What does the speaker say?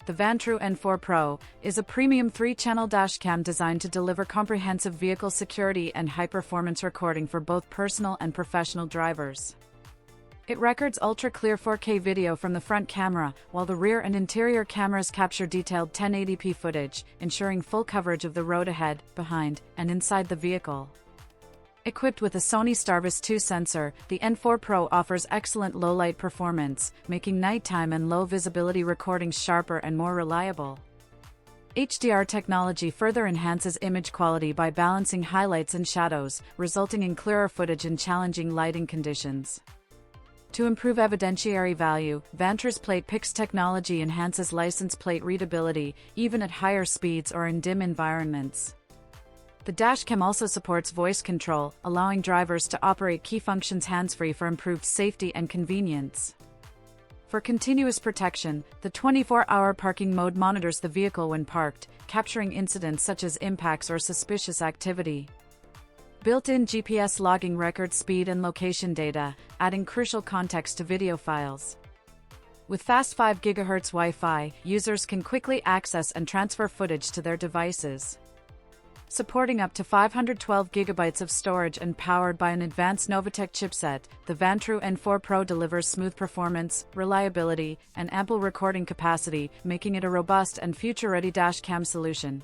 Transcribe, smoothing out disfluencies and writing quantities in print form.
the Vantrue N4 Pro, is a premium 3-channel dashcam designed to deliver comprehensive vehicle security and high-performance recording for both personal and professional drivers. It records ultra-clear 4K video from the front camera, while the rear and interior cameras capture detailed 1080p footage, ensuring full coverage of the road ahead, behind, and inside the vehicle. Equipped with a Sony Starvis 2 sensor, the N4 Pro offers excellent low-light performance, making nighttime and low-visibility recordings sharper and more reliable. HDR technology further enhances image quality by balancing highlights and shadows, resulting in clearer footage in challenging lighting conditions. To improve evidentiary value, Vantrue's Plate Pix technology enhances license plate readability, even at higher speeds or in dim environments. The dashcam also supports voice control, allowing drivers to operate key functions hands-free for improved safety and convenience. For continuous protection, the 24-hour parking mode monitors the vehicle when parked, capturing incidents such as impacts or suspicious activity. Built-in GPS logging records speed and location data, adding crucial context to video files. With fast 5 GHz Wi-Fi, users can quickly access and transfer footage to their devices. Supporting up to 512 GB of storage and powered by an advanced Novatek chipset, the Vantrue N4 Pro delivers smooth performance, reliability, and ample recording capacity, making it a robust and future-ready dashcam solution.